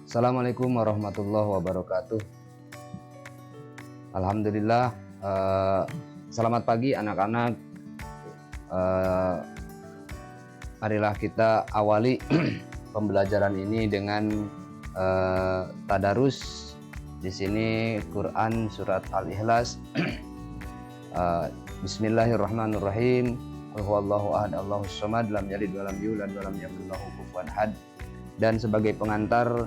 Assalamualaikum warahmatullahi wabarakatuh. Alhamdulillah. Selamat pagi anak-anak. Marilah kita awali pembelajaran ini dengan tadarus. Di sini Quran surat Al-Ikhlas. Bismillahirrahmanirrahim. Qul huwallahu ahad, Allahus samad, lam yalid walam yulad walam yakul lahu kufuwan ahad. Dan sebagai pengantar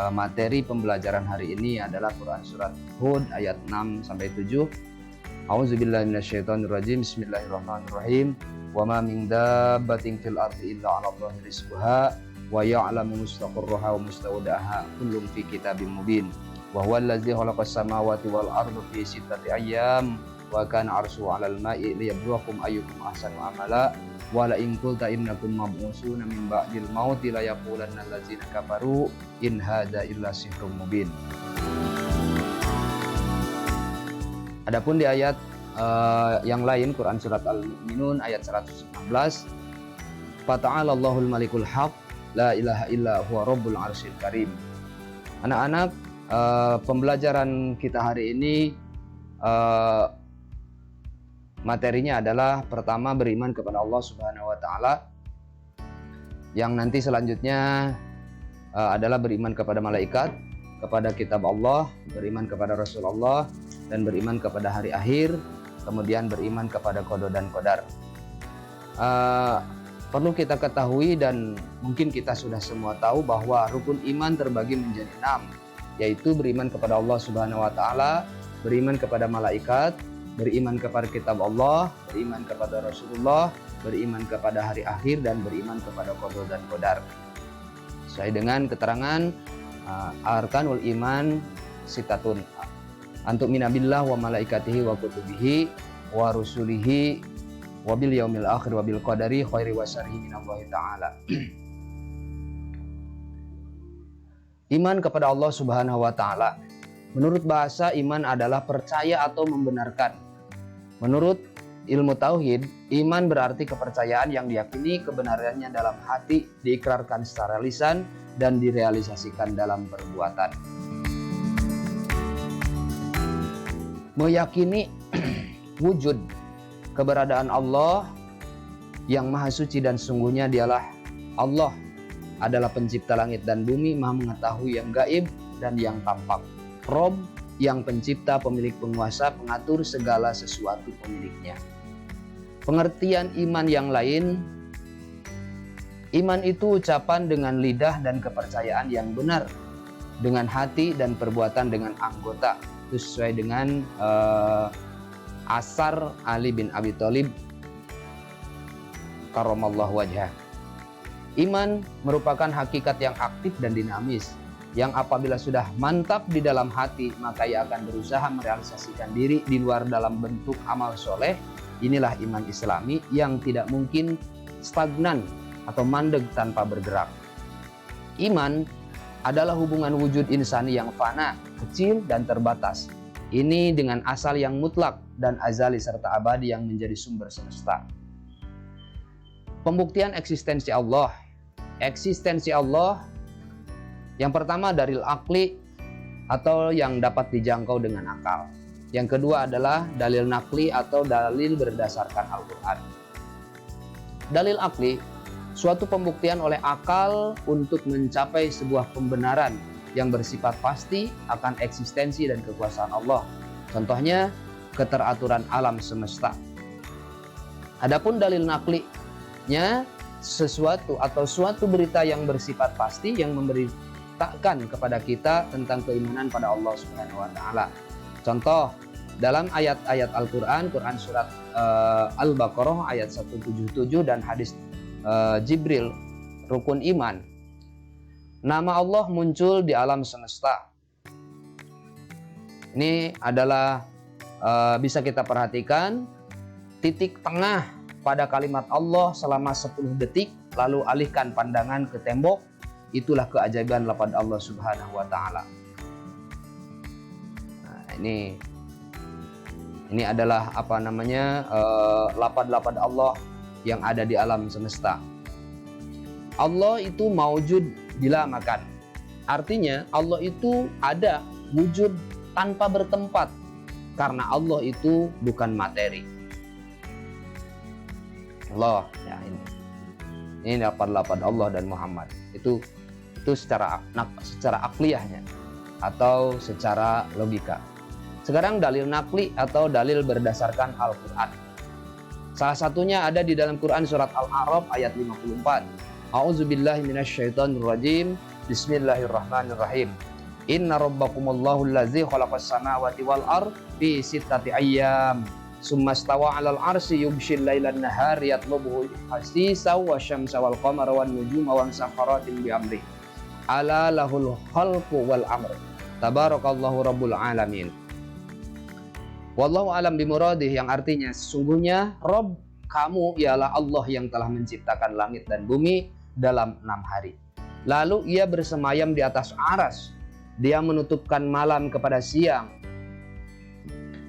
materi pembelajaran hari ini adalah Quran surat Hud ayat 6 sampai 7. A'udzubillahi minasyaitonirrajim. Bismillahirrahmanirrahim. Wa ma min dabbatin fil ardi illa 'alallahi rizquha wa ya'lamu mustaqarraha wa mustawda'aha kullun fi kitabim mubin. Wa huwal ladzi khalaqas samawati wal arda fi sittati ayyam wa kana 'arshuhu 'alal ma'i liyabluwakum ayyukum ahsanu amala. Wa la in qulta innakum mab'usuna min ba'dil mauti la yaqulanna allazina kafaru in hadza illa sihrun mubin. Adapun di ayat yang lain, Quran surat Al-Mu'minun ayat 116, Fata'ala Allahul Malikul Haq, la ilaha illa huwa rabbul arsyil karim. Anak-anak, pembelajaran kita hari ini materinya adalah pertama beriman kepada Allah Subhanahu wa taala. Yang nanti selanjutnya adalah beriman kepada malaikat, kepada kitab Allah, beriman kepada Rasulullah, dan beriman kepada hari akhir, kemudian beriman kepada qada dan qadar. Perlu kita ketahui dan mungkin kita sudah semua tahu bahwa rukun iman terbagi menjadi 6, yaitu beriman kepada Allah Subhanahu wa taala, beriman kepada malaikat, beriman kepada kitab Allah, beriman kepada Rasulullah, beriman kepada hari akhir, dan beriman kepada qada dan qadar. Sesuai dengan keterangan arkanul iman sitatun, antu'mina billah wa malaikatihi wa kutubihi wa rusulihi wa bil yaumil akhir wa bil qadari khairi wa syarrihi minallahi ta'ala. Iman kepada Allah Subhanahu wa taala. Menurut bahasa, iman adalah percaya atau membenarkan. Menurut ilmu tauhid, iman berarti kepercayaan yang diyakini kebenarannya dalam hati, diikrarkan secara lisan, dan direalisasikan dalam perbuatan. Meyakini wujud keberadaan Allah yang maha suci dan sungguhnya dialah Allah adalah pencipta langit dan bumi, maha mengetahui yang gaib dan yang tampak. Rob yang pencipta, pemilik, penguasa, pengatur segala sesuatu pemiliknya. Pengertian iman yang lain, iman itu ucapan dengan lidah dan kepercayaan yang benar, dengan hati dan perbuatan dengan anggota. Itu sesuai dengan asar Ali bin Abi Thalib karramallahu wajhah. Iman merupakan hakikat yang aktif dan dinamis, yang apabila sudah mantap di dalam hati, maka ia akan berusaha merealisasikan diri di luar dalam bentuk amal soleh. Inilah iman Islami yang tidak mungkin stagnan atau mandeg tanpa bergerak. Iman adalah hubungan wujud insani yang fana, kecil, dan terbatas. Ini dengan asal yang mutlak dan azali serta abadi yang menjadi sumber semesta. Pembuktian eksistensi Allah. Eksistensi Allah yang pertama dalil akli atau yang dapat dijangkau dengan akal. Yang kedua adalah dalil nakli atau dalil berdasarkan Al-Quran. Dalil akli, suatu pembuktian oleh akal untuk mencapai sebuah pembenaran yang bersifat pasti akan eksistensi dan kekuasaan Allah. Contohnya, keteraturan alam semesta. Adapun dalil naklinya, sesuatu atau suatu berita yang bersifat pasti yang memberitakan kepada kita tentang keimanan pada Allah Subhanahu wa taala. Contoh, dalam ayat-ayat Al-Quran, Quran surat Al-Baqarah ayat 177 dan hadis Jibril, rukun iman. Nama Allah muncul di alam semesta. Ini adalah bisa kita perhatikan titik tengah pada kalimat Allah selama 10 detik, lalu alihkan pandangan ke tembok. Itulah keajaiban lafaz Allah Subhanahu wa taala. Nah, ini adalah lafaz-lafaz Allah yang ada di alam semesta. Allah itu maujud bila makan. Artinya Allah itu ada, wujud tanpa bertempat, karena Allah itu bukan materi. Allah, ya ini lafaz Allah dan Muhammad. Itu secara akliyahnya atau secara logika. Sekarang dalil nakli atau dalil berdasarkan Al-Quran. Salah satunya ada di dalam Quran surat Al-A'raf ayat 54. A'udzubillahi minasyaitonirrajim. Bismillahirrahmanirrahim. Inna rabbakumullahu allazi khalaqas samawati wal ard fi sittati ayyam. Summa stawa 'alal 'arsy yughshil lailan nahar yatlubuhu hasisa wasyamsa wal qamara wan nujuma wan sakharatin bi amri. Ala lahul khalqu wal amr. Tabarakallahu rabbul alamin. Wallahu alam bimuradih, yang artinya sesungguhnya Rabb kamu ialah Allah yang telah menciptakan langit dan bumi dalam 6 hari. Lalu ia bersemayam di atas aras. Dia menutupkan malam kepada siang,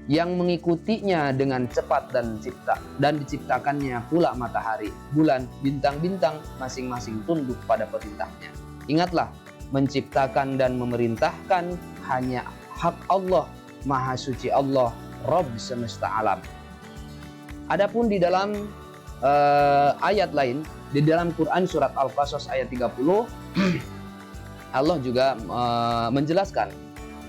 yang mengikutinya dengan cepat dan diciptakannya pula matahari, bulan, bintang-bintang masing-masing tunduk pada perintahnya. Ingatlah, menciptakan dan memerintahkan hanya hak Allah, Maha Suci Allah, Rabb semesta alam. Adapun di dalam ayat lain, di dalam Quran surat Al-Qasas ayat 30, Allah juga menjelaskan,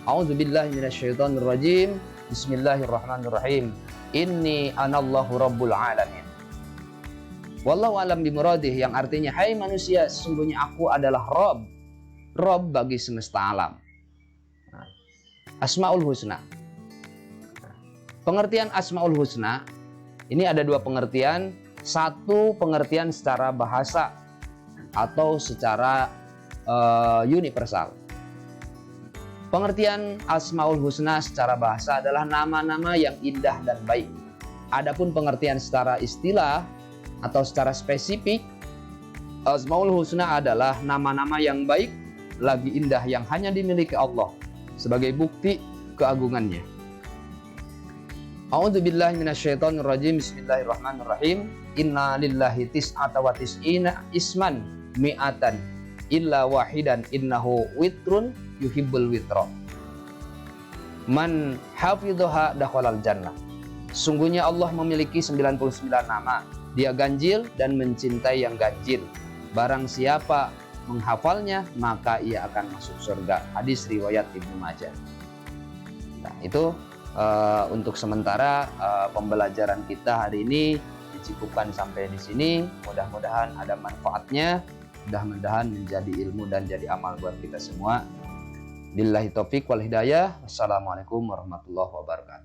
A'udzubillahi minasyaitonirrajim. Bismillahirrahmanirrahim. Inni anallahu rabbul alamin. Wallahu alam bimuradih, yang artinya hai manusia, sesungguhnya aku adalah Rabb bagi semesta alam. Asmaul Husna. Pengertian Asmaul Husna ini ada 2 pengertian. Satu pengertian secara bahasa atau secara universal. Pengertian Asmaul Husna secara bahasa adalah nama-nama yang indah dan baik. Adapun pengertian secara istilah atau secara spesifik, Asmaul Husna adalah nama-nama yang baik lagi indah yang hanya dimiliki Allah sebagai bukti keagungannya. A'udzubillahi minasyaitonirrajim. Bismillahirrahmanirrahim. Inna lillahi tis'ata wa tis'ina isman mi'atan illa wahidan innahu witrun yuhibbul witra. Man hafidhaha dakhalal jannah. Sungguhnya Allah memiliki 99 nama. Dia ganjil dan mencintai yang ganjil. Barang siapa menghafalnya, maka ia akan masuk surga. Hadis riwayat Ibnu Majah. Nah, itu untuk sementara pembelajaran kita hari ini dicukupkan sampai di sini. Mudah-mudahan ada manfaatnya. Mudah-mudahan menjadi ilmu dan jadi amal buat kita semua. Billahi taufik wal hidayah. Wassalamualaikum warahmatullahi wabarakatuh.